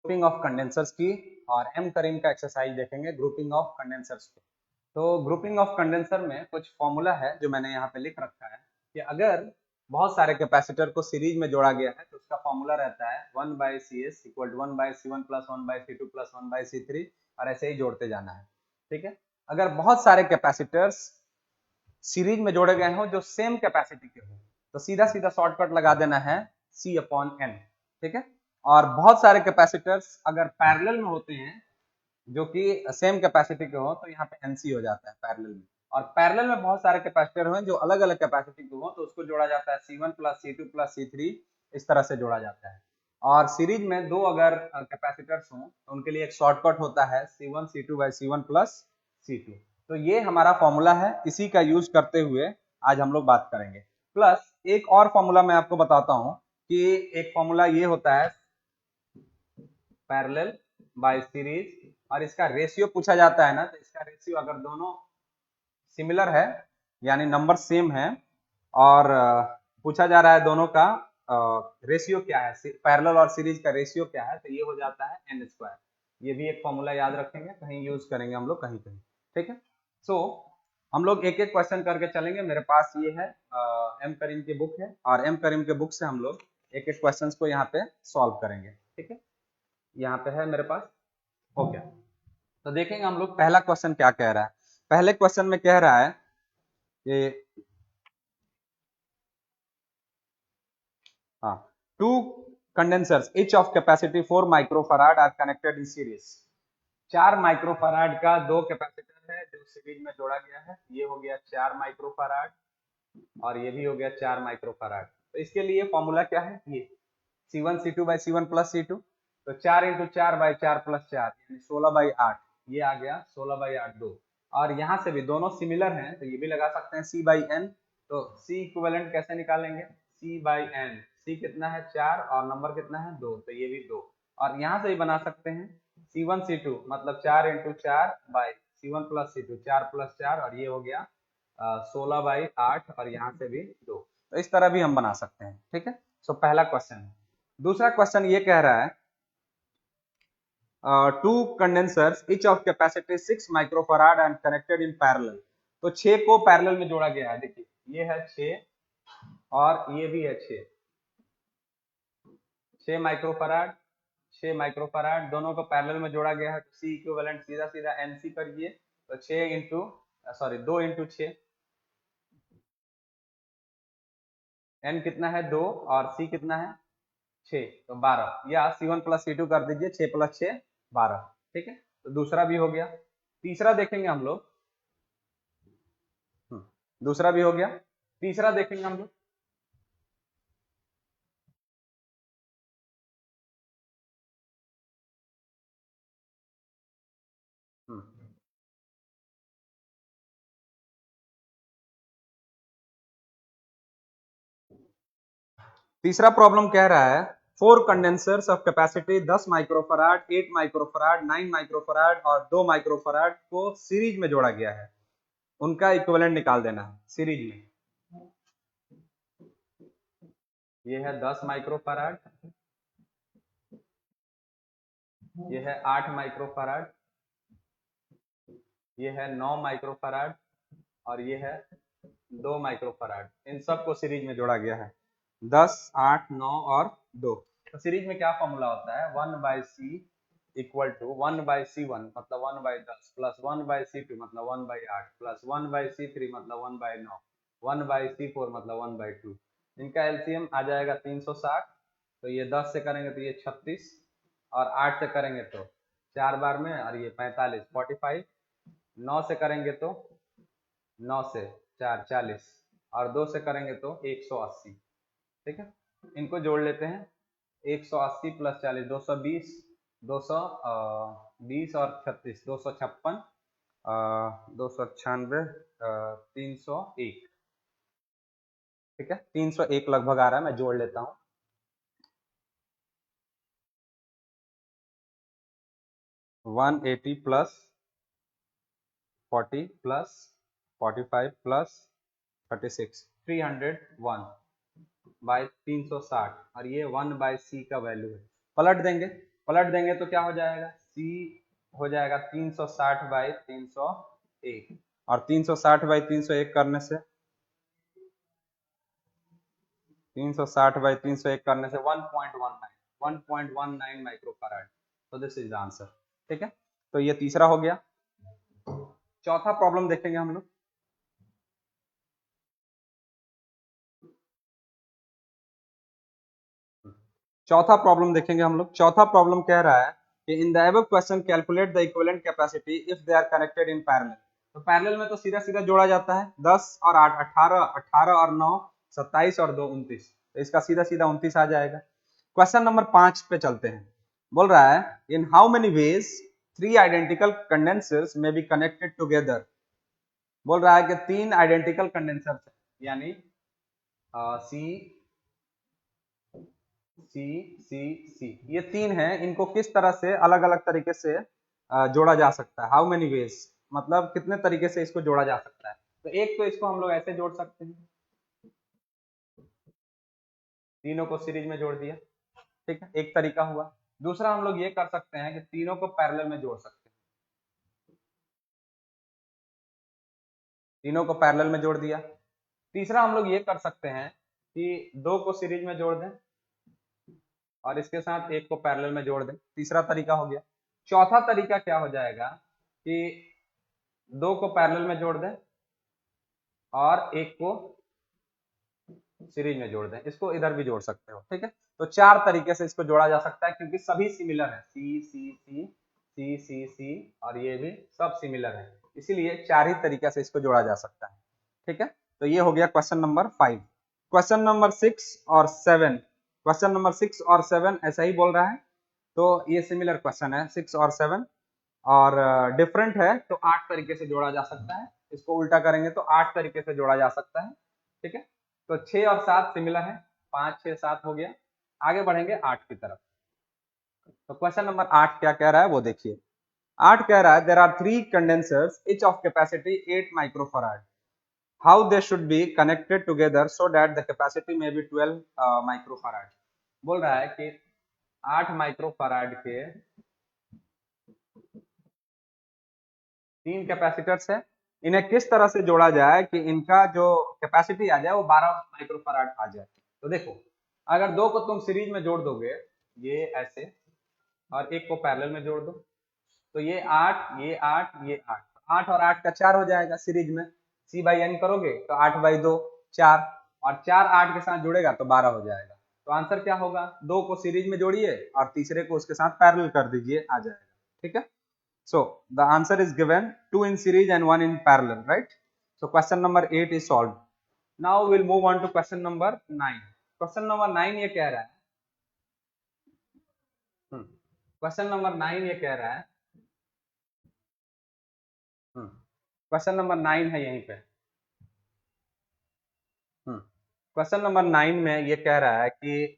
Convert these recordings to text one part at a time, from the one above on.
Grouping of condensers की और M करीम का एक्सरसाइज देखेंगे ग्रुपिंग ऑफ कंडेंसर्स को। तो ग्रुपिंग ऑफ कंडेंसर में कुछ फॉर्मूला है जो मैंने यहाँ पे लिख रखा है कि अगर बहुत सारे कैपेसिटर को सीरीज में जोड़ा गया है तो उसका फॉर्मूला रहता है 1/CS equal to 1/C1 plus 1/C2 plus 1/C3 और ऐसे ही जोड़ते जाना है। ठीक है, अगर बहुत सारे कैपेसिटर्स सीरीज में जोड़े गए हो जो सेम कैपेसिटी के हो तो सीधा सीधा शॉर्टकट लगा देना है C/N। ठीक है, और बहुत सारे कैपेसिटर्स अगर पैरेलल में होते हैं जो कि सेम कैपेसिटी के हो तो यहाँ पे NC हो जाता है पैरेलल में, और पैरेलल में बहुत सारे कैपेसिटर हो जो अलग अलग कैपेसिटी के हो तो उसको जोड़ा जाता है C1 plus C2 plus C3, इस तरह से जोड़ा जाता है। और सीरीज में दो अगर कैपेसिटर्स हों तो उनके लिए एक शॉर्टकट होता है C1 C2 by C1 plus C2। तो ये हमारा फॉर्मूला है, इसी का यूज करते हुए आज हम लोग बात करेंगे। प्लस एक और फॉर्मूला मैं आपको बताता हूँ कि एक फॉर्मूला ये होता है पैरेलल बाय सीरीज, और इसका रेशियो पूछा जाता है ना, तो इसका रेशियो अगर दोनों सिमिलर है यानी नंबर सेम है और पूछा जा रहा है दोनों का रेशियो क्या है, पैरेलल और सीरीज का रेशियो क्या है, तो ये हो जाता है n²। ये भी एक फॉर्मूला याद रखेंगे, कहीं यूज करेंगे हम लोग कहीं कहीं। ठीक है, सो हम लोग एक एक क्वेश्चन करके चलेंगे। मेरे पास ये है एम करीम की बुक है और एम करीम के बुक से हम लोग एक एक क्वेश्चन को यहाँ पे सॉल्व करेंगे। ठीक है, यहाँ पे है मेरे पास। ओके, तो देखेंगे हम लोग पहला क्वेश्चन क्या कह रहा है। पहले क्वेश्चन में कह रहा है कि two condensers each of capacity 4 microfarad are connected in series. 4 microfarad का दो कैपेसिटर है जो सीरीज में जोड़ा गया है। ये हो गया 4 माइक्रोफराड और ये भी हो गया 4 माइक्रोफराड। तो इसके लिए फॉर्मूला क्या है, ये C1 C2 by C1 plus C2, तो 4 इंटू 4 बाई 4 प्लस 4 यानी 16/8, ये आ गया 16/8 2। और यहाँ से भी दोनों सिमिलर हैं तो ये भी लगा सकते हैं C/N। तो C इक्विवेलेंट कैसे निकालेंगे, C/N, C कितना है 4 और नंबर कितना है 2, तो ये भी 2। और यहाँ से भी बना सकते हैं C1 C2 मतलब 4 into 4 by C1 plus C2 4 plus 4 और ये हो गया 16/8 और यहाँ से भी 2। तो इस तरह भी हम बना सकते हैं। ठीक है, सो पहला क्वेश्चन है। दूसरा क्वेश्चन ये कह रहा है two condensers each of capacity 6 microfarad and connected in parallel. तो 6 को पैरेलल में जोड़ा गया है। देखिए ये है 6 और ये भी है 6 माइक्रोफराड 6 माइक्रोफराड दोनों को पैरेलल में जोड़ा गया है। तो C इक्विवेलेंट सीधा सीधा NC करिए, तो 6 इंटू 2 इंटू 6, N कितना है 2 और C कितना है 6, तो 12, या C1 प्लस C2 कर दीजिए, 6 प्लस 6 12। ठीक है, तो दूसरा भी हो गया। तीसरा देखेंगे हम लोग, दूसरा भी हो गया। तीसरा देखेंगे हम लोग, तीसरा प्रॉब्लम कह रहा है 4 condensers of capacity 10 microfarad 8 microfarad 9 microfarad और 2 माइक्रोफराड को सीरीज में जोड़ा गया है, उनका इक्विवेलेंट निकाल देना है सीरीज में। ये है 10 माइक्रोफराड, ये है 8 माइक्रोफराड, ये है 9 माइक्रोफराड और ये है 2 माइक्रोफराड। इन सबको सीरीज में जोड़ा गया है 10 8 9 और 2। तो सीरीज में क्या फॉर्मूला होता है 1/C इक्वल टू 1/C1 मतलब 1/10 प्लस 1/C2 मतलब 1/8 प्लस 1/C3 मतलब 1/9 1/C4 मतलब 1/2। इनका एलसीएम आ जाएगा 360। तो ये 10 से करेंगे तो ये 36 और 8 से करेंगे तो 4 बार में और ये 45 45, 9 से करेंगे तो 9 से 4 40 और 2 से करेंगे तो 180। ठीक है, इनको जोड़ लेते हैं 180 प्लस 40 220, 220 और 36 256, 296, 301। ठीक है, 301 लगभग आ रहा है, मैं जोड़ लेता हूँ। 180 प्लस 40 प्लस 45 प्लस 36 301 बाय 360 और ये 1/C का वैल्यू है। पलट देंगे पलट देंगे तो क्या हो जाएगा, सी हो जाएगा 360/301, और 360/301 करने से 360/301 करने से 1.19 माइक्रोफैराड। तो दिस इज द आंसर। ठीक है, तो ये तीसरा हो गया। चौथा प्रॉब्लम देखेंगे हम लोग। चौथा प्रॉब्लम देखेंगे हम लोग। चौथा प्रॉब्लम कह रहा है कि in the above question calculate the equivalent capacity if they are connected in parallel. तो पैरेलल में तो सीधा सीधा जोड़ा जाता है, 10 और 8 18, 18 और 9 27 और 2 29, तो इसका सीधा सीधा 29 आ जाएगा। क्वेश्चन नंबर 5 पे चलते हैं। बोल रहा है in how many ways 3 identical condensers में बी कनेक्टेड टुगेदर। बोल रहा है कि 3 आइडेंटिकल कंडेंसर्स यानी सी सी सी सी, ये 3 हैं, इनको किस तरह से अलग अलग तरीके से जोड़ा जा सकता है। हाउ मेनी वेज मतलब कितने तरीके से इसको जोड़ा जा सकता है। तो एक तो इसको हम लोग ऐसे जोड़ सकते हैं, तीनों को सीरीज में जोड़ दिया, ठीक है, एक तरीका हुआ। दूसरा हम लोग ये कर सकते हैं कि तीनों को पैरेलल में जोड़ सकते हैं, तीनों को पैरेलल में जोड़ दिया। तीसरा हम लोग ये कर सकते हैं कि 2 को सीरीज में जोड़ दें और इसके साथ एक को पैरेलल में जोड़ दें, तीसरा तरीका हो गया। चौथा तरीका क्या हो जाएगा कि 2 को पैरेलल में जोड़ दें और एक को सीरीज में जोड़ दें, इसको इधर भी जोड़ सकते हो। ठीक है, तो 4 तरीके से इसको जोड़ा जा सकता है क्योंकि सभी सिमिलर है, सी सी सी सी सी सी और ये भी सब सिमिलर है, इसीलिए 4 ही तरीके से इसको जोड़ा जा सकता है। ठीक है, तो ये हो गया क्वेश्चन नंबर 5। क्वेश्चन नंबर 6 और 7, क्वेश्चन नंबर 6 और 7 ऐसा ही बोल रहा है, तो ये सिमिलर क्वेश्चन है 6 और 7, और डिफरेंट है तो 8 तरीके से जोड़ा जा सकता है। इसको उल्टा करेंगे तो 8 तरीके से जोड़ा जा सकता है। ठीक है, तो 6 और 7 सिमिलर है, 5 6 7 हो गया। आगे बढ़ेंगे 8 की तरफ। तो क्वेश्चन नंबर 8 क्या कह रहा है वो देखिए। 8 कह रहा है there are 3 condensers each of capacity 8 microfarad, how they should be connected together so that the capacity may be 12 microfarad. बोल रहा है कि 8 माइक्रोफैराड के 3 कैपेसिटर्स है, इन्हें किस तरह से जोड़ा जाए कि इनका जो कैपेसिटी आ जाए वो 12 माइक्रोफैराड आ जाए। तो देखो, अगर 2 को तुम सीरीज में जोड़ दोगे ये ऐसे, और एक को पैरेलल में जोड़ दो, तो ये 8 ये 8 ये 8, 8 और 8 का 4 हो जाएगा सीरीज में, सी बाई एन करोगे तो 8/2 4, और 4 8 के साथ जुड़ेगा तो 12 हो जाएगा। तो आंसर क्या होगा, 2 को सीरीज में जोड़िए और तीसरे को उसके साथ पैरेलल कर दीजिए, आ जाएगा। ठीक है, so the answer is given 2 in series and 1 in parallel, right? So question number 8 is solved. Now we'll move on to question number 9. Question number 9 ये कह रहा है, क्वेश्चन नंबर 9 ये कह रहा है, क्वेश्चन नंबर 9 है यहीं पे। क्वेश्चन नंबर 9 में ये कह रहा है कि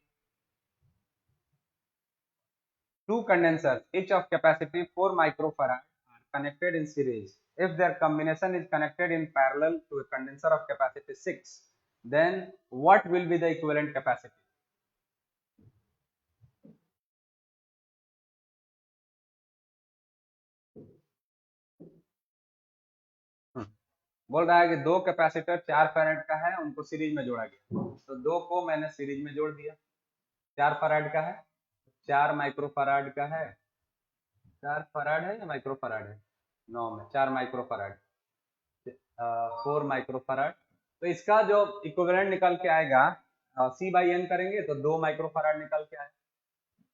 2 condensers each of capacity 4 microfarad are connected in series. If their combination is connected in parallel to a condenser of capacity 6, then what will be the equivalent capacity? बोल रहा है कि 2 कैपेसिटर 4 फैराड का है, उनको सीरीज में जोड़ा गया, तो 2 को मैंने सीरीज में जोड़ दिया। 4 फैराड का है, 4 माइक्रो फैराड का है, 4 फैराड है या माइक्रो फैराड है, 9 में 4 माइक्रो फैराड, 4 माइक्रो फैराड। तो इसका जो इक्विवेलेंट निकल के आएगा, सी बाई एन करेंगे तो 2 माइक्रो फैराड निकल के आएगा,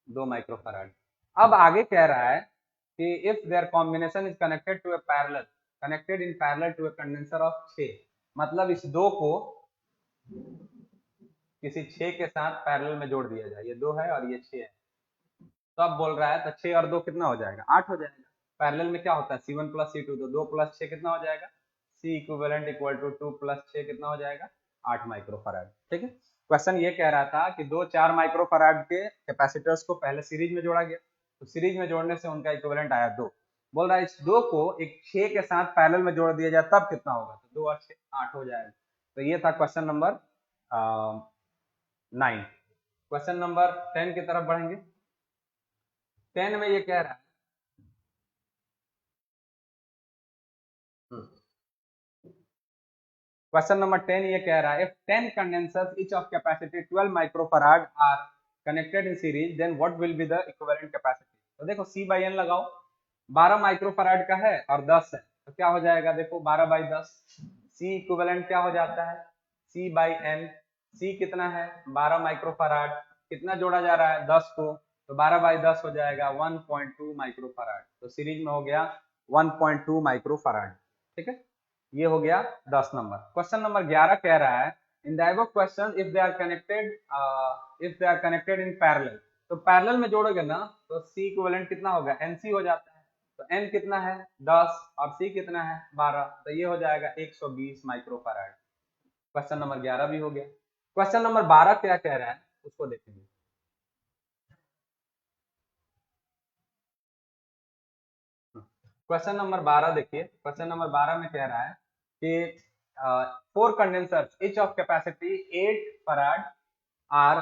2 माइक्रो फैराड। अब आगे कह रहा है कि if there combination is connected to a parallel, connected in parallel to a condenser of 6, मतलब इस 2 को किसी 6 के साथ पैरेलल में जोड़ दिया जाए, ये 2 है और ये 6 है। तो अब बोल रहा है तो 6 और 2 कितना हो जाएगा, 8 हो जाएगा। पैरेलल में क्या होता है C1 प्लस C2, तो 2 प्लस 6 कितना हो जाएगा, C equivalent equal to 2 plus 6 कितना हो जाएगा, 8 माइक्रोफैराड। ठीक है, क्वेश्चन ये कह रहा था कि 2 4 माइक्रोफैराड के कैपेसिटर्स को पहले सीरीज में जोड़ा गया, तो सीरीज में जोड़ने से उनका इक्विवेलेंट आया 2। बोल रहा है इस 2 को एक 6 के साथ पैरेलल में जोड़ दिया जाए तब कितना होगा, तो 2 और 6 8 हो जाएगा। तो ये था क्वेश्चन नंबर 9। क्वेश्चन नंबर 10 की तरफ बढ़ेंगे। 10 में ये कह रहा है क्वेश्चन नंबर 10 ये कह रहा है if 10 condensers each of capacity 12 microfarad are connected in series then what will be the equivalent capacity. तो देखो C बाई N लगाओ, 12 माइक्रोफराड का है और 10 है तो क्या हो जाएगा, देखो 12 बाई 10, C इक्विवेलेंट क्या हो जाता है C बाई N। C कितना है 12 माइक्रोफराड, कितना जोड़ा जा रहा है 10 को, तो 12 बाई 10 हो जाएगा 1.2 माइक्रोफराड, तो सीरीज में हो गया 1.2 माइक्रोफराड। ठीक है, ये हो गया 10 नंबर। क्वेश्चन नंबर 11 कह रहा है in the above question if they are connected in parallel, तो पैरेलल में जोड़ोगे ना तो C इक्विवेलेंट कितना होगा NC हो जाता है, तो N कितना है 10 और C कितना है 12, तो ये हो जाएगा 120 माइक्रोफैराड। क्वेश्चन नंबर 11 भी हो गया। क्वेश्चन नंबर 12 क्या कह रहा है उसको देखेंगे। क्वेश्चन नंबर 12 देखिए, क्वेश्चन नंबर 12 में कह रहा है कि 4 condensers each of capacity 8 farad are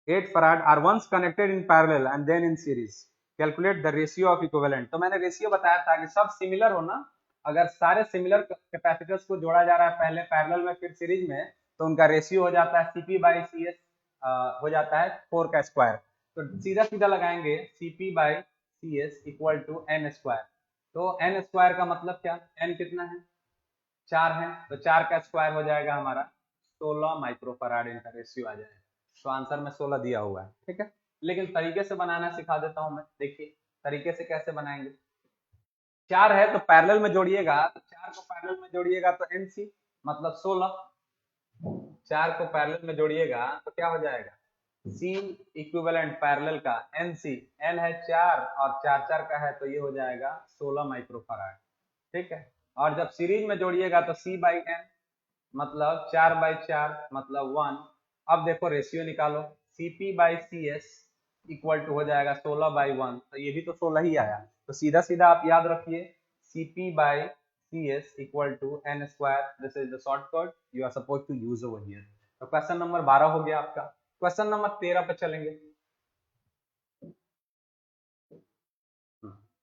8 farad are once connected in parallel and then in series, calculate the ratio of equivalent। तो मैंने रेशियो बताया था कि सब सिमिलर हो ना, अगर सारे सिमिलर कैपेसिटर्स को जोड़ा जा रहा है पहले पैरेलल में फिर सीरीज में तो उनका रेशियो हो जाता है Cp बाई सी एस, हो जाता है 4 का स्क्वायर, तो सीधा सीधा लगाएंगे Cp by C S equal to N square, तो एन स्क्वायर का मतलब क्या, एन कितना है 4 है, तो 4 का स्क्वायर हो जाएगा हमारा 16 माइक्रोफराड, इनका रेशियो आ जाएगा। तो आंसर में 16 दिया हुआ है। ठीक है, लेकिन तरीके से बनाना सिखा देता हूं मैं, देखिए तरीके से कैसे बनाएंगे। 4 है तो पैरेलल में जोड़िएगा, तो 4 को पैरेलल में जोड़िएगा तो एनसी मतलब 16, 4 को पैरेलल में जोड़िएगा तो क्या हो जाएगा सी इक्विवेलेंट पैरेलल का एनसी, एन है 4 और 4 4 का है तो ये हो जाएगा 16 माइक्रोफराड। ठीक है, और जब सीरीज में जोड़िएगा तो सी बाई एन मतलब 4 बाई 4 मतलब 1। अब देखो रेशियो निकालो, Cp by C S equal to हो जाएगा 16 बाई 1, तो ये भी तो 16 ही आया, तो सीधा सीधा आप याद रखिए Cp by C S equal to N square, this is the shortcut you are suppose to use over here. तो क्वेश्चन नंबर 12 हो गया आपका। क्वेश्चन नंबर 13 पे चलेंगे।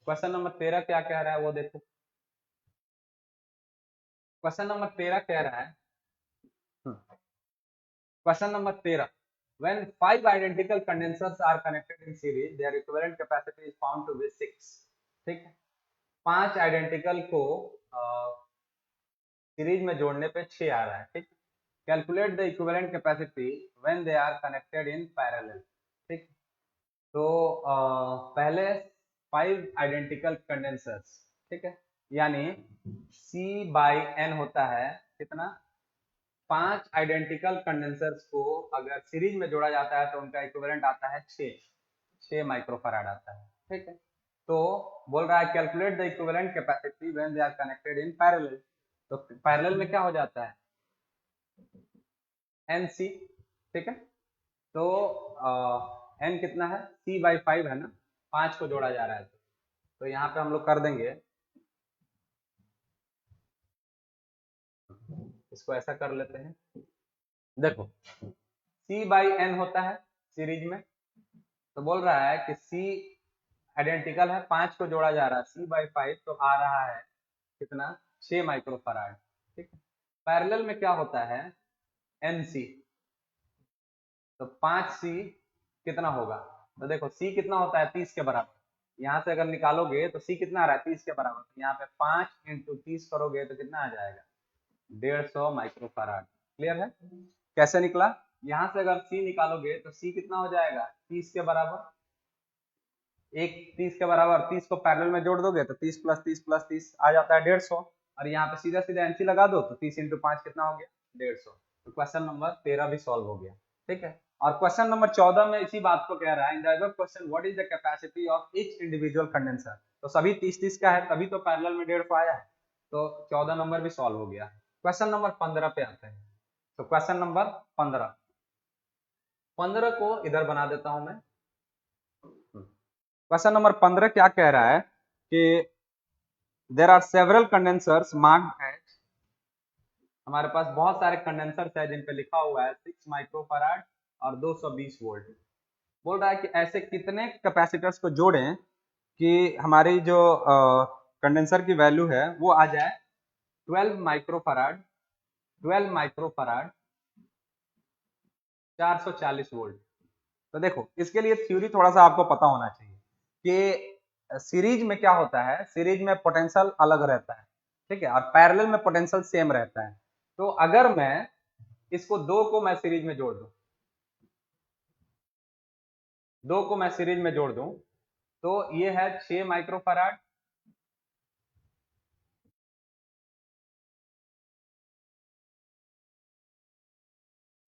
क्वेश्चन नंबर 13 क्या कह रहा है वो देखो। क्वेश्चन नंबर 13 कह रहा है, question number 13, when 5 identical condensers are connected in series their equivalent capacity is found to be 6। ठीक है, 5 आइडेंटिकल को सीरीज में जोड़ने पे 6 आ रहा है। ठीक, calculate the equivalent capacity when they are connected in parallel. ठीक, तो पहले 5 आइडेंटिकल कंडेंसर्स, ठीक है, यानी C बाई N होता है कितना, 5 आइडेंटिकल कंडेंसर्स को अगर सीरीज में जोड़ा जाता है तो उनका इक्विवेलेंट आता है 6 माइक्रोफैराड आता है। ठीक है, तो बोल रहा है calculate the equivalent capacity when they are connected in parallel, तो पैरेलल में क्या हो जाता है NC। ठीक है, तो N कितना है C बाई 5 है ना, 5 को जोड़ा जा रहा है तो यहाँ पे हम लोग कर देंगे, इसको ऐसा कर लेते हैं। देखो C बाई N होता है सीरीज में, तो बोल रहा है कि C आइडेंटिकल है, 5 को जोड़ा जा रहा है C बाई 5 तो आ रहा है कितना 6 माइक्रोफराड। ठीक है, पैरेलल में क्या होता है NC, तो 5C कितना होगा, तो देखो C कितना होता है 30 के बराबर, यहाँ से अगर निकालोगे तो C कितना आ रहा है 30 के बराबर, तो यहाँ पे 5 इंटू 30 करोगे तो कितना आ जाएगा 150 माइक्रोफराड। क्लियर है, कैसे निकला, यहाँ से अगर C निकालोगे तो C कितना हो जाएगा 30 के बराबर, एक 30 के बराबर, 30 को पैरेलल में जोड़ दोगे तो 30 प्लस 30 प्लस 30 आ जाता है 150, और यहाँ पे सीधा सीधा एनसी लगा दो तो 30 इंटू 5 कितना हो गया 150। तो क्वेश्चन नंबर 13 भी सॉल्व हो गया। ठीक है, और क्वेश्चन नंबर 14 में इसी बात को कह रहा है इन the above question what is the capacity of each individual condenser, तो सभी 30-30 का है तभी तो पैरेलल में 150 आया है, तो 14 नंबर भी सॉल्व हो गया। क्वेश्चन नंबर 15 पे आते हैं। तो क्वेश्चन नंबर 15 को इधर बना देता हूं मैं। क्वेश्चन नंबर 15 क्या कह रहा है कि there are several condensers marked as, हमारे पास बहुत सारे कंडेंसर्स है जिन पे लिखा हुआ है 6 माइक्रोफैराड और 220 वोल्ट। बोल रहा है कि ऐसे कितने कैपेसिटर्स को जोड़ें कि हमारी जो कंडेंसर की वैल्यू है वो आ जाए 12 माइक्रोफराड 12 माइक्रोफराड 440 वोल्ट। तो देखो इसके लिए थ्योरी थोड़ा सा आपको पता होना चाहिए कि सीरीज में क्या होता है, सीरीज में पोटेंशियल अलग रहता है, ठीक है, और पैरेलल में पोटेंशियल सेम रहता है। तो अगर मैं इसको दो को मैं सीरीज में जोड़ दूं, दो को मैं सीरीज में जोड़ दूं तो ये है 6 माइक्रोफराड,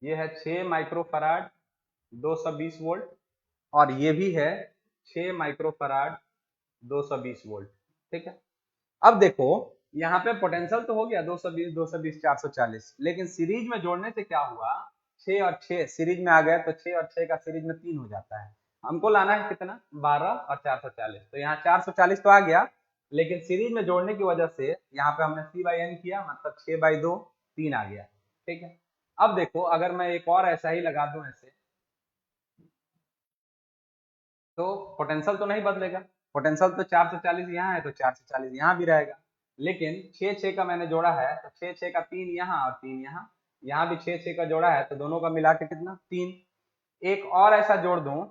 ये है 6 माइक्रोफराड 220 वोल्ट, और ये भी है 6 माइक्रोफराड 220 वोल्ट, ठीक है। अब देखो यहाँ पे पोटेंशियल तो हो गया 220 220 440, लेकिन सीरीज में जोड़ने से क्या हुआ, 6 और 6 सीरीज में आ गए तो 6 और 6 का सीरीज में 3 हो जाता है। हमको लाना है कितना, 12 और 440, तो यहाँ 440 तो आ गया, लेकिन सीरीज में जोड़ने की वजह से यहाँ पे हमने C/N किया, मतलब 6/2 3 आ गया, ठीक है। अब देखो अगर मैं एक और ऐसा ही लगा दूं ऐसे, तो पोटेंशियल तो नहीं बदलेगा, पोटेंशियल तो 440 यहाँ है तो 440 यहाँ भी रहेगा, लेकिन 6 6 का मैंने जोड़ा है तो 6 6 का 3 यहाँ और 3 यहाँ, यहाँ भी 6 6 का जोड़ा है तो दोनों का मिला के कितना 3। एक और ऐसा जोड़ दूं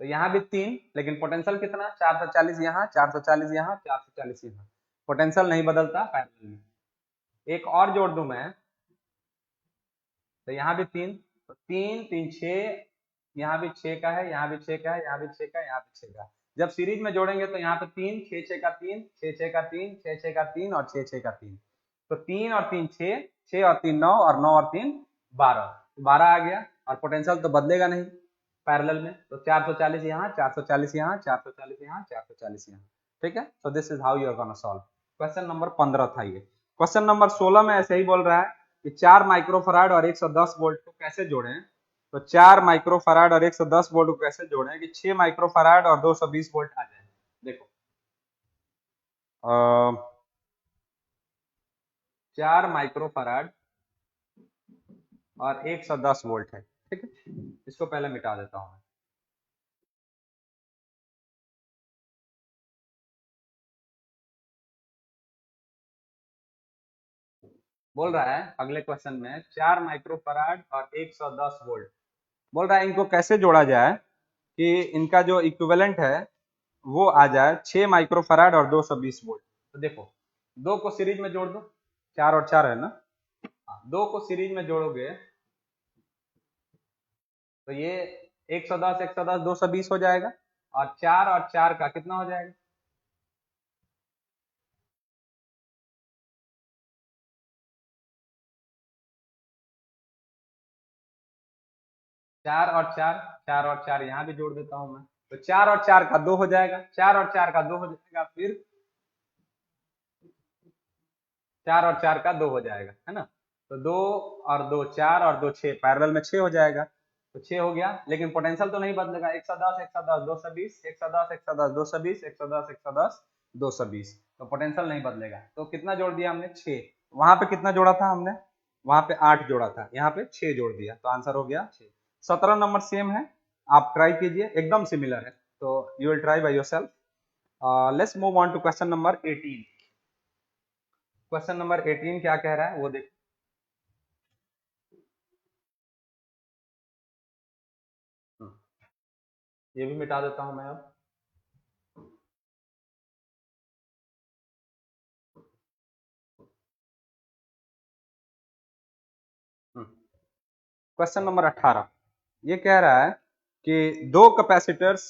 तो यहाँ भी 3, लेकिन पोटेंशियल कितना 440 यहाँ 440 यहाँ 440 यहाँ, पोटेंशियल नहीं बदलता पैरेलल में। एक और जोड़ दूं मैं तो यहाँ भी 3, तो 3 3 6, यहाँ भी 6 का है, यहाँ भी 6 का है, यहाँ भी 6 का है, यहाँ भी 6 का है। जब सीरीज में जोड़ेंगे तो यहाँ पे 3 6 6 का 3 6 6 का 3 6 6 का 3 और 6 6 का 3, तो 3 और 3 6, 6 और 3 9 और 9 और 3 12, 12 आ गया, और पोटेंशियल तो बदलेगा नहीं पैरेलल में, तो 440 यहाँ 440 यहाँ 440 यहाँ 440 यहाँ, ठीक है। So this is how you are gonna solve. Question number 15 था ये। क्वेश्चन नंबर 16 में ऐसे ही बोल रहा है कि 4 माइक्रोफराड और 110 वोल्ट को कैसे जोड़ें, तो 4 माइक्रोफराड और 110 वोल्ट को कैसे जोड़ें कि 6 माइक्रोफराड और 220 वोल्ट आ जाए। देखो 4 माइक्रोफराड और 110 वोल्ट है, ठीक है। इसको पहले मिटा देता हूं मैं। बोल रहा है अगले क्वेश्चन में 4 माइक्रोफराड और 110 वोल्ट, बोल रहा है इनको कैसे जोड़ा जाए कि इनका जो इक्विवेलेंट है वो आ जाए 6 माइक्रोफराड और 220 वोल्ट। तो देखो दो को सीरीज में जोड़ दो, 4 और 4 है ना, दो को सीरीज में जोड़ोगे तो ये 110 110 220 हो जाएगा, और 4 और 4 का कितना हो जाएगा, 4 और 4, 4 और 4 यहाँ भी जोड़ देता हूं मैं, तो 4 और 4 का 2 हो जाएगा, 4 और 4 का 2 हो जाएगा, फिर 4 और 4 का 2 हो जाएगा, है ना। तो 2 और 2 4 और 2 6, पैरेलल में 6 हो जाएगा, तो 6 हो गया, लेकिन पोटेंशियल तो नहीं बदलेगा, 110 110 220 110 110 220 110 110 220, तो पोटेंशियल नहीं बदलेगा। तो कितना जोड़ दिया हमने 6, वहां पे कितना जोड़ा था हमने, वहां पे 8 जोड़ा था, यहाँ पे 6 जोड़ दिया, तो आंसर हो गया 6। 17 नंबर सेम है, आप ट्राई कीजिए, एकदम सिमिलर है, तो you will try by yourself. Let's move on to question number 18। Question number 18 क्या कह रहा है वो देखो। ये भी मिटा देता हूं मैं अब। क्वेश्चन नंबर 18 ये कह रहा है कि दो capacitors,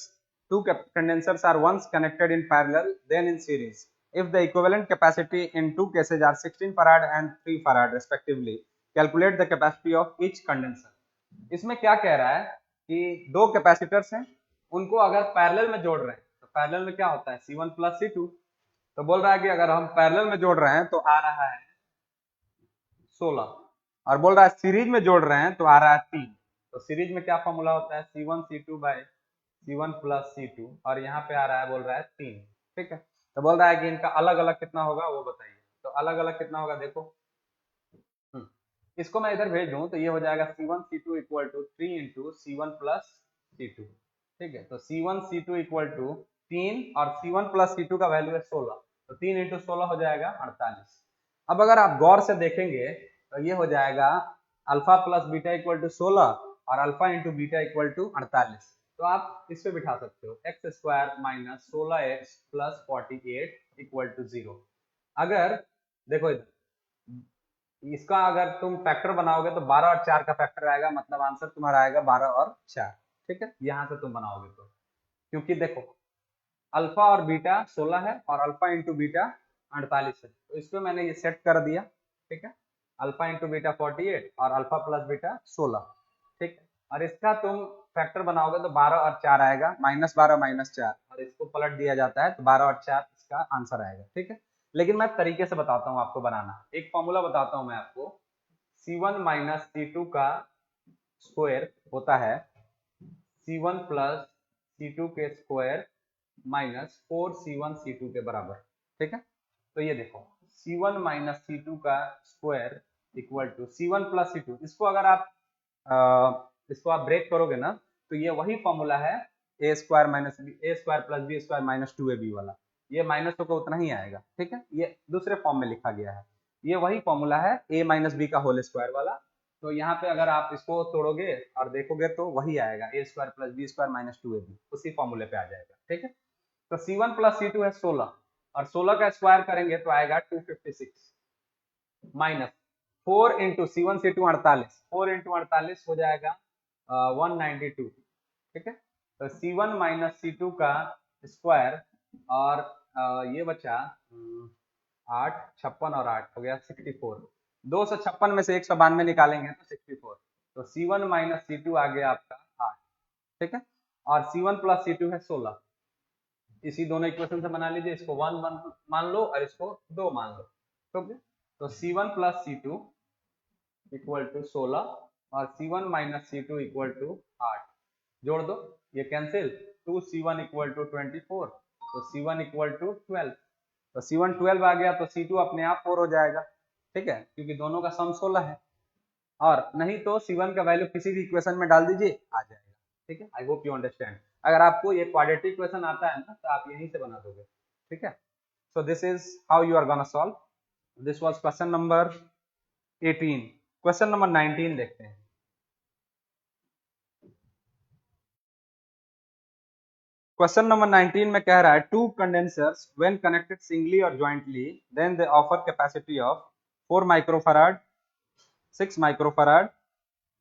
two condensers are once connected in parallel then in series if the equivalent capacity in two cases are 16 farad and 3 farad respectively, calculate the capacity of each condenser। इसमें क्या कह रहा है कि दो कैपेसिटर्स हैं, उनको अगर पैरेलल में जोड़ रहे हैं तो पैरेलल में क्या होता है C1 प्लस C2, तो बोल रहा है कि अगर हम पैरेलल में जोड़ रहे हैं तो आ रहा है 16, और बोल रहा है सीरीज में जोड़ रहे हैं तो आ रहा है 3। तो सीरीज में क्या फॉर्मूला होता है C1 C2 bye C1 plus C2, और यहाँ पे आ रहा है बोल रहा है 3, ठीक है। तो बोल रहा है कि इनका अलग अलग कितना होगा वो बताइए, तो अलग अलग कितना होगा देखो। इसको मैं इधर भेज दूं तो ये हो जाएगा C1 C2 equal to 3 into C1 plus C2। ठीक है, तो C1 C2 इक्वल टू 3 और C1 प्लस C2 का वैल्यू है 16, तो 3 इंटू 16 हो जाएगा 48। अब अगर आप गौर से देखेंगे तो ये हो जाएगा alpha plus beta equal to 16 और alpha into beta equal to 48। तो आप इस पे बिठा सकते हो X square minus 16x plus 48 equal to 0। अगर देखो इसका अगर तुम फैक्टर बनाओगे तो 12 और 4 का फैक्टर आएगा, मतलब आंसर तुम्हारा आएगा 12 और 4। ठीक है, यहां से तुम बनाओगे तो, क्योंकि देखो अल्फा और बीटा 16 है और अल्फा इंटू बीटा 48 है, तो इसको मैंने ये सेट कर दिया। ठीक है, अल्फा इंटू बीटा 48 और अल्फा प्लस बीटा 16। ठीक है, और इसका तुम फैक्टर बनाओगे तो 12 और 4 आएगा, -12 -4, और इसको पलट दिया जाता है तो 12 और 4 इसका आंसर आएगा। ठीक है, लेकिन मैं तरीके से बताता हूँ आपको बनाना। एक फॉर्मूला बताता हूँ मैं आपको। C1 माइनस C2 का स्क्वायर होता है C1 प्लस C2 के स्क्वायर माइनस 4C1 C2 के बराबर। ठीक है, तो ये देखो C1 माइनस C2 का square equal to C1 plus C2। इसको आप ब्रेक करोगे ना तो ये वही फॉर्मूला है A square minus A square plus B square minus 2ab वाला। ये माइनस होकर उतना ही आएगा। ठीक है, ये दूसरे फॉर्म में लिखा गया है। ये वही फॉर्मूला है ए माइनस बी का होल स्क्वायर वाला। तो यहाँ पे अगर आप इसको तोड़ोगे और देखोगे तो वही आएगा A square plus B square minus 2ab, उसी फॉर्मूले पे आ जाएगा। ठीक है, तो C1 प्लस C2 है 16 और 16 का स्क्वायर करेंगे तो आएगा 256 minus 4 into C1 C2 48, 4 into 48 हो जाएगा 192। ठीक है, तो C1 माइनस C2 का स्क्वायर और ये बचा 8, 56 और 8 हो गया 64। 256 में से 192 निकालेंगे तो 64, तो C1 माइनस C2 आ गया आपका 8। ठीक है, और C1 प्लस C2 है 16। इसी दोनों इक्वेशन से बना लीजिए, इसको 1 मान लो और इसको 2 मान लो। ठीक है, तो C1 plus C2 equal to 16 और C1 minus C2 equal to 8। जोड़ दो, ये कैंसिल, 2C1 इक्वल टू 24, तो C1 इक्वल टू 12। तो C1 12 आ गया तो C2 अपने आप 4 हो जाएगा। ठीक है, क्योंकि दोनों का सम 16 है। और नहीं तो C1 का वैल्यू किसी भी इक्वेशन में डाल दीजिए, आ जाएगा। ठीक है, आई होप यू अंडरस्टैंड। अगर आपको ये क्वाड्रेटिक इक्वेशन आता है ना तो आप यहीं से बना दोगे। ठीक है, so this is how you are gonna solve. This was question number 18। Question number 19 देखते हैं। क्वेश्चन नंबर 19 में कह रहा है two condensers when connected singly और jointly then they offer capacity of 4 microfarad, 6 microfarad,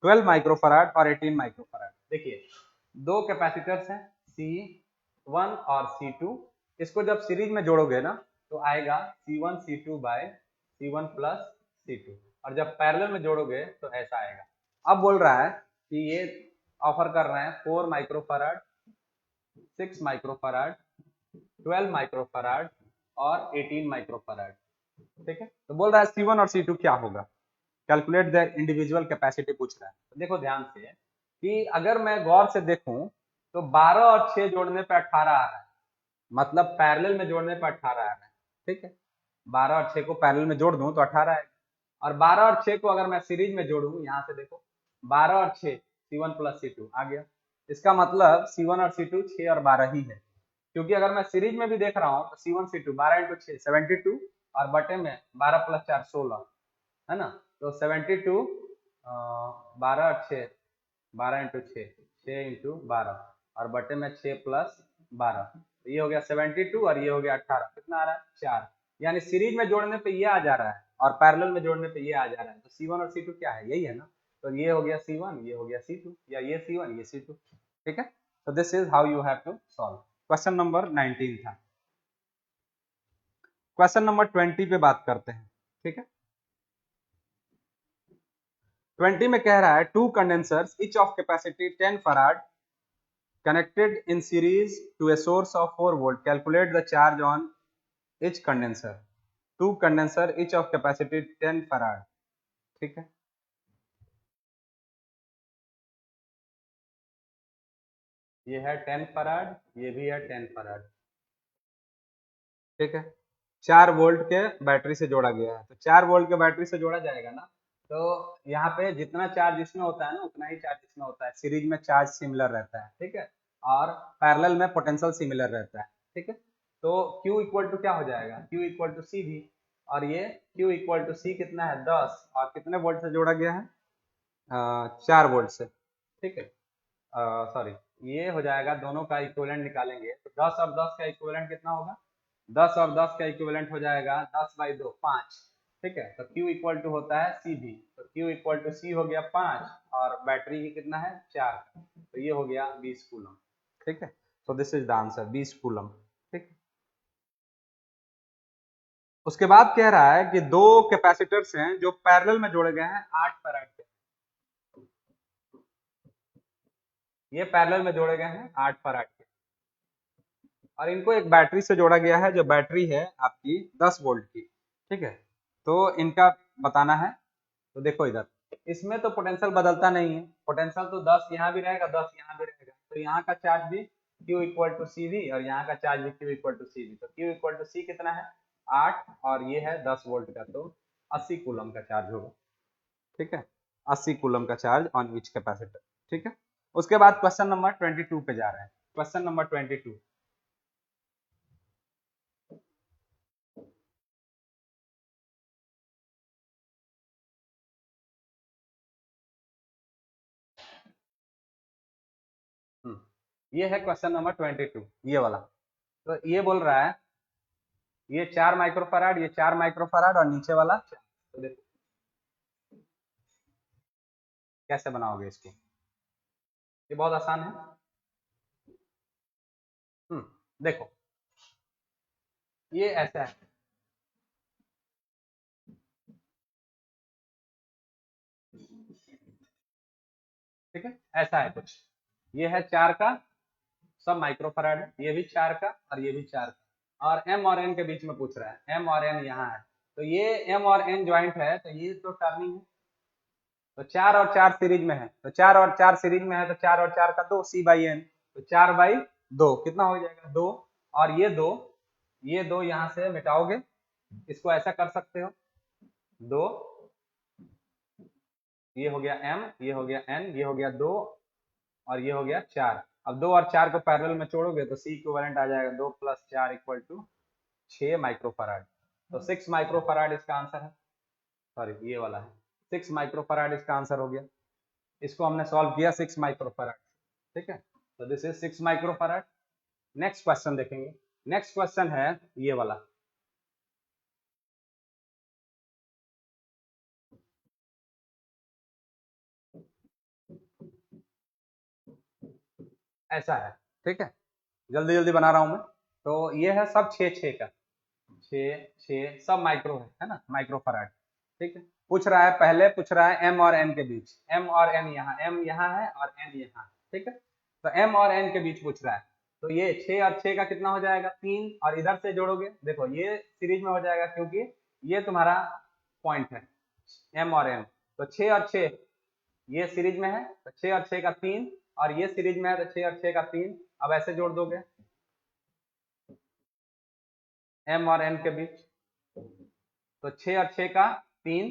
12 microfarad और 18 माइक्रोफैराड। देखिए दो कैपेसिटर्स हैं C1 और C2। इसको जब सीरीज में जोड़ोगे ना तो आएगा C1 C2 bye C1 plus C2, और जब पैरेलल में जोड़ोगे तो ऐसा आएगा। अब बोल रहा है कि ये ऑफर कर रहे हैं 4 माइक्रोफैराड, 6 माइक्रोफैराड, 12 माइक्रोफैराड और 18 माइक्रोफैराड। ठीक है, तो बोल रहा है C1 और C2 क्या होगा, कैलकुलेट देयर इंडिविजुअल कैपेसिटी पूछ रहा है। तो देखो ध्यान से कि अगर मैं गौर से देखूं तो 12 और 6 जोड़ने पे 18 आ रहा है, मतलब पैरेलल में जोड़ने पे 18 आ रहा है। ठीक है, 12 और 6 को पैरेलल में जोड़ दूं तो 18 है, और 12 और 6 को अगर मैं सीरीज में जोड़ूं, यहाँ से देखो 12 और 6 C1 प्लस C2 आ गया। इसका मतलब C1 और C2 6 और 12 ही है, क्योंकि अगर मैं सीरीज में भी देख रहा हूँ तो C1 C2 12 इंटू 6 72 और बटे में 12 प्लस 4 16 है ना, तो 72 12 और 6 12 इंटू 6 6 इंटू 12 और बटे में 6 प्लस 12, तो ये हो गया 72 और ये हो गया 18। कितना आ रहा है 4, यानी सीरीज में जोड़ने पे ये आ जा रहा है और पैरेलल में जोड़ने पे ये आ जा रहा है। तो C1 और C2 क्या है, यही है ना, तो ये हो गया C1, ये हो गया C2, या ये C1 ये C2। ठीक है, तो this is how you have to solve. Question number 19 था। क्वेश्चन नंबर 20 पे बात करते हैं। ठीक है, 20 में कह रहा है two condensers each of capacity 10 farad connected in series to a source of 4 volt, calculate the charge on each condenser। two condenser each of capacity 10 farad। ठीक है, ये है 10 फराड, ये भी है 10 फराड। ठीक है, 4 वोल्ट के बैटरी से जोड़ा गया है, तो 4 वोल्ट के बैटरी से जोड़ा जाएगा ना, तो यहाँ पे जितना चार्ज इसमें होता है ना उतना ही चार्ज इसमें होता है, सीरीज में चार्ज सिमिलर रहता है, ठीक है, और पैरेलल में पोटेंशियल सिमिलर रहता है, ठीक है। तो Q इक्वल टू क्या हो जाएगा, Q इक्वल टू सी भी, और ये Q इक्वल टू सी कितना है 10, और कितने वोल्ट से जोड़ा गया है 4 वोल्ट से, ठीक है। सॉरी, ये हो जाएगा, दोनों का इक्विवेलेंट निकालेंगे तो 10 और 10 का इक्विवेलेंट कितना होगा, 10 और 10 का इक्विवेलेंट हो जाएगा 10/2 5, ठीक है। तो Q इक्वल टू होता है सी भी, तो Q इक्वल टू सी हो गया 5 और बैटरी की कितना है 4, तो ये हो गया 20 कूलम, ठीक है। So this is the answer 20 coulomb, ठीक। उसके बाद कह रहा है कि दो कैपेसिटर्स हैं जो पैरेलल में जोड़े गए हैं 8 फैराड के, ये पैरेलल में जोड़े गए हैं 8 फैराड के, और इनको एक बैटरी से जोड़ा गया है जो बैटरी है आपकी 10 वोल्ट की, ठीक है। तो इनका बताना है, तो देखो इधर इसमें तो पोटेंशियल बदलता नहीं है, पोटेंशियल तो 10 यहाँ भी रहेगा 10 यहाँ भी रहेगा, तो यहाँ का चार्ज भी Q इक्वल टू सी भी, और यहाँ का चार्ज भी Q इक्वल टू सी भी, तो Q इक्वल टू सी कितना है 8 और ये है 10 वोल्ट का, तो 80 कूलम का चार्ज होगा, ठीक है, 80 कूलम का चार्ज ऑन ईच कैपेसिटर, ठीक है। उसके बाद क्वेश्चन नंबर 22 पे जा रहे हैं, क्वेश्चन नंबर 22। ये है क्वेश्चन नंबर 22, ये वाला। तो ये बोल रहा है ये 4 माइक्रोफैराड, ये 4 माइक्रोफैराड और नीचे वाला 4। तो देखो कैसे बनाओगे इसको, ये बहुत आसान है। देखो ये ऐसा है, ठीक है, ऐसा है कुछ, ये है 4 का, सब माइक्रोफैराड है, ये भी 4 का और ये भी 4 का, और M और N के बीच में पूछ रहा है, M और N यहाँ है, तो ये M और N ज्वाइंट है, तो ये तो टर्निंग है, तो 4 और 4 सीरीज में है, तो 4 और 4 सीरीज में है, तो 4 और 4 का 2 C/N, तो 4/2 कितना हो जाएगा 2, और ये दो यहाँ से मिटाओगे, इसको ऐसा कर सकते हो, 2, ये हो गया M, ये हो गया N, ये हो गया 2, और ये हो गया 4। अब 2 और 4 को पैरेलल में छोड़ोगे तो C इक्विवेलेंट आ जाएगा 2 + 4 = 6 माइक्रोफैराड, तो 6 माइक्रोफैराड इसका आंसर है, सॉरी ये वाला है, 6 माइक्रोफैराड इसका आंसर हो गया। इसको हमने सॉल्व किया 6 माइक्रोफैराड, ठीक है, तो this is 6 microfarad. Next question देखेंगे, नेक्स्ट क्वेश्चन है ये वाला, ऐसा है, ठीक है, जल्दी जल्दी बना रहा हूं मैं। तो ये है सब 6 का, 6 सब माइक्रो है ना, माइक्रोफैराड, ठीक है। पूछ रहा है, पहले पूछ रहा है M और N के बीच, M और N यहाँ, M यहाँ है और N यहाँ, ठीक है, तो M और N के बीच पूछ रहा है, तो ये 6 और 6 का कितना हो जाएगा 3, और इधर से जोड़ोगे, देखो ये सीरीज में हो जाएगा क्योंकि ये तुम्हारा पॉइंट है M और N, तो 6 और 6 ये सीरीज में है, तो 6 और 6 का 3, और ये सीरीज में है तो 6 और 6 का 3, अब ऐसे जोड़ दोगे M और N के बीच, तो 6 और 6 का 3,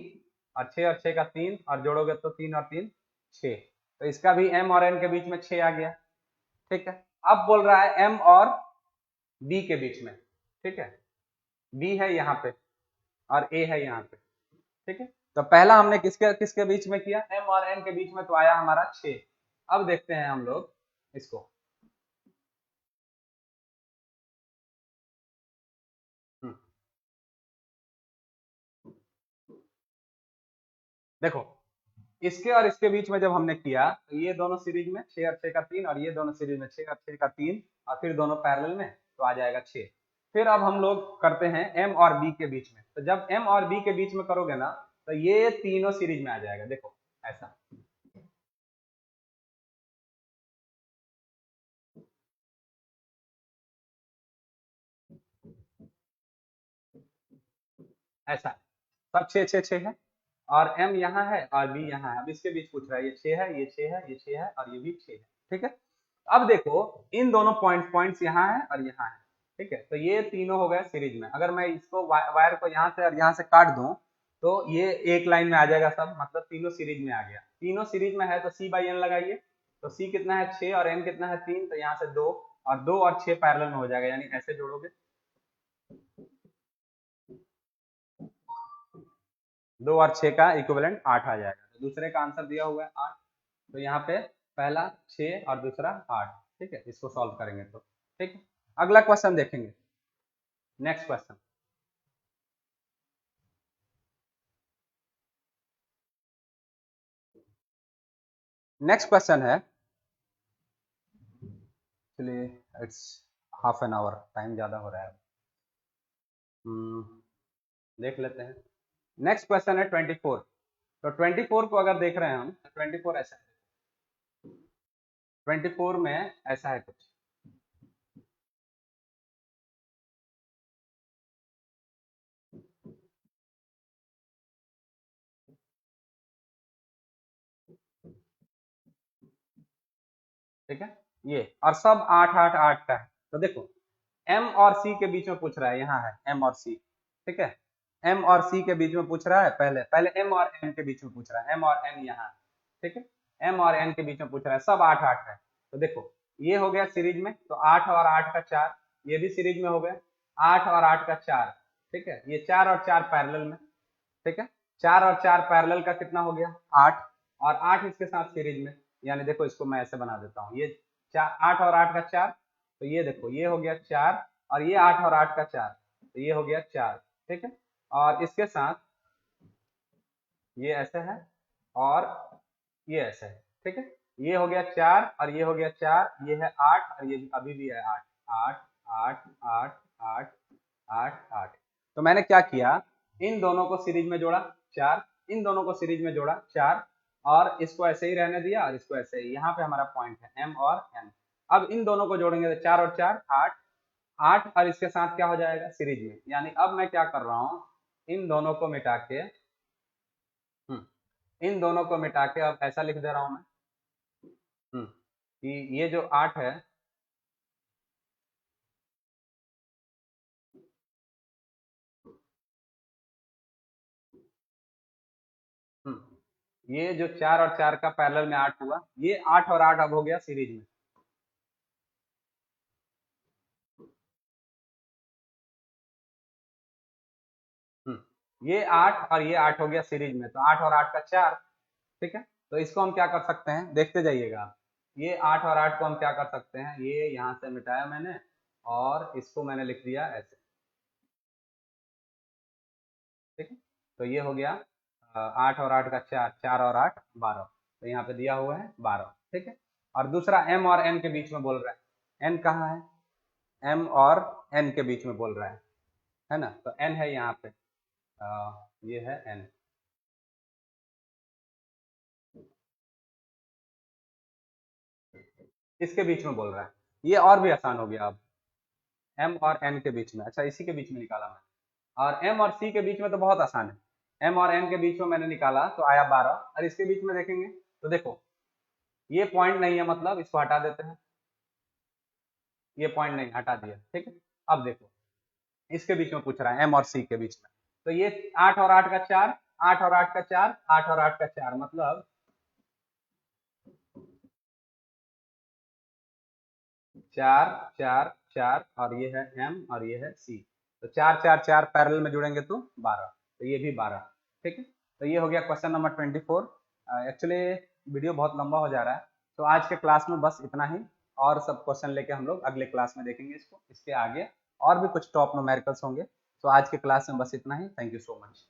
और 6 और 6 का 3, और जोड़ोगे तो 3 और 3 6, तो इसका भी M और N के बीच में 6 आ गया, ठीक है। अब बोल रहा है M और B के बीच में, ठीक है, B है यहाँ पे और A है यहाँ पे, ठीक है। तो पहला हमने किसके किसके बीच में किया, M और N के बीच में, तो आया हमारा 6। अब देखते हैं हम लोग इसको, देखो इसके और इसके बीच में जब हमने किया तो ये दोनों सीरीज में 6 और 6 का 3, और ये दोनों सीरीज में 6 और 6 का 3, और फिर दोनों पैरेलल में, तो आ जाएगा 6। फिर अब हम लोग करते हैं M और B के बीच में, तो जब M और B के बीच में करोगे ना तो ये तीनों सीरीज में आ जाएगा, देखो ऐसा, ऐसा सब 6 6 6 है, और M यहाँ है और B यहाँ है, अब इसके बीच पूछ रहा है, ये 6 है, ये 6 है, ये 6 है, और ये भी 6 है, ठीक है। अब देखो इन दोनों पॉइंट्स यहाँ है और यहाँ है, ठीक है, तो ये तीनों हो गए सीरीज में। अगर मैं इसको वायर को यहाँ से और यहाँ से काट दूं तो ये एक लाइन में आ जाएगा सब, मतलब तीनों सीरीज में आ गया। तीनों सीरीज में है तो सी बाई एन लगाइए, तो सी कितना है 6 और एन कितना है 3, तो यहाँ से 2 और 2 और 6 पैरेलल में हो जाएगा, यानी ऐसे जोड़ोगे 2 और 6 का इक्विवेलेंट 8 आ जाएगा। तो दूसरे का आंसर दिया हुआ है 8, तो यहाँ पे पहला 6 और दूसरा 8। ठीक है, इसको सॉल्व करेंगे तो ठीक है। अगला क्वेश्चन देखेंगे, नेक्स्ट क्वेश्चन। नेक्स्ट क्वेश्चन है, चलिए it's half an hour, time ज़्यादा हो रहा है। देख लेते हैं। नेक्स्ट क्वेश्चन है 24। तो 24 को अगर देख रहे हैं हम, 24 ऐसा है, 24 में ऐसा है कुछ, ठीक है, ये और सब 8 8 8 का है। तो देखो एम और सी के बीच में पूछ रहा है, यहाँ है एम और सी, ठीक है, एम और सी के बीच में पूछ रहा है, पहले पहले एम और एन के बीच में पूछ रहा है, एम और एन यहाँ, ठीक है, एम और एन के बीच में पूछ रहा है, सब 8 8 है। तो देखो ये हो गया सीरीज में, तो 8 और 8 का 4, ये भी सीरीज में हो गया, 8 और 8 का 4, ठीक है, ये 4 और 4 पैरेलल में, ठीक है, 4 और 4 पैरेलल का कितना हो गया 8, और 8 इसके साथ सीरीज में, यानी देखो इसको मैं ऐसे बना देता हूँ, ये 8 और 8 का 4, तो ये देखो ये हो गया 4, और ये 8 और 8 का 4, तो ये हो गया 4, ठीक है, और इसके साथ ये ऐसे है और ये ऐसे है, ठीक है, ये हो गया 4 और ये हो गया 4, ये है 8 और ये अभी भी है 8 8 8 8 8 8 8। तो मैंने क्या किया, इन दोनों को सीरीज में जोड़ा 4, इन दोनों को सीरीज में जोड़ा 4, और इसको ऐसे ही रहने दिया और इसको ऐसे ही, यहाँ पे हमारा पॉइंट है एम और एन। अब इन दोनों को जोड़ेंगे तो 4 और 4 8 8, और इसके साथ क्या हो जाएगा सीरीज में, यानी अब मैं क्या कर रहा हूँ, इन दोनों को मिटा के इन दोनों को मिटा के अब ऐसा लिख दे रहा हूं मैं, कि ये जो 8 है, ये जो 4 और 4 का पैरेलल में 8 हुआ, ये 8 और 8 अब हो गया सीरीज में, ये 8 और ये 8 हो गया सीरीज में, तो 8 और 8 का 4, ठीक है। तो इसको हम क्या कर सकते हैं, देखते जाइएगा आप, ये 8 और 8 को हम क्या कर सकते हैं, ये यहाँ से मिटाया मैंने और इसको मैंने लिख दिया ऐसे, ठीक है, तो ये हो गया 8 और 8 का 4, 4 और 8 12, तो यहाँ पे दिया हुआ है 12, ठीक है। और दूसरा एम और एन के बीच में बोल रहा है, एन कहाँ है, एम और एन के बीच में बोल रहा है ना, तो एन है यहाँ पे, ये है एन, इसके बीच में बोल रहा है, ये और भी आसान हो गया अब, एम और एन के बीच में, अच्छा इसी के बीच में निकाला मैंने, और एम और सी के बीच में तो बहुत आसान है, एम और एन के बीच में मैंने निकाला तो आया 12, और इसके बीच में देखेंगे तो देखो ये पॉइंट नहीं है, मतलब इसको हटा देते हैं, ये पॉइंट नहीं, हटा दिया, ठीक है। अब देखो इसके बीच में पूछ रहा है एम और सी के बीच में, तो ये 8 और 8 का 4, 8 और 8 का 4, 8 और 8 का 4, मतलब 4 4 4, और ये है एम और ये है सी, तो 4 4 4 पैरेलल में जुड़ेंगे तो 12, तो ये भी 12, ठीक है। तो ये हो गया क्वेश्चन नंबर 24। एक्चुअली वीडियो बहुत लंबा हो जा रहा है, तो आज के क्लास में बस इतना ही, और सब क्वेश्चन लेके हम लोग अगले क्लास में देखेंगे इसको, इसके आगे और भी कुछ टॉप न्यूमेरिकल्स होंगे। तो आज के क्लास में बस इतना ही, थैंक यू सो मच।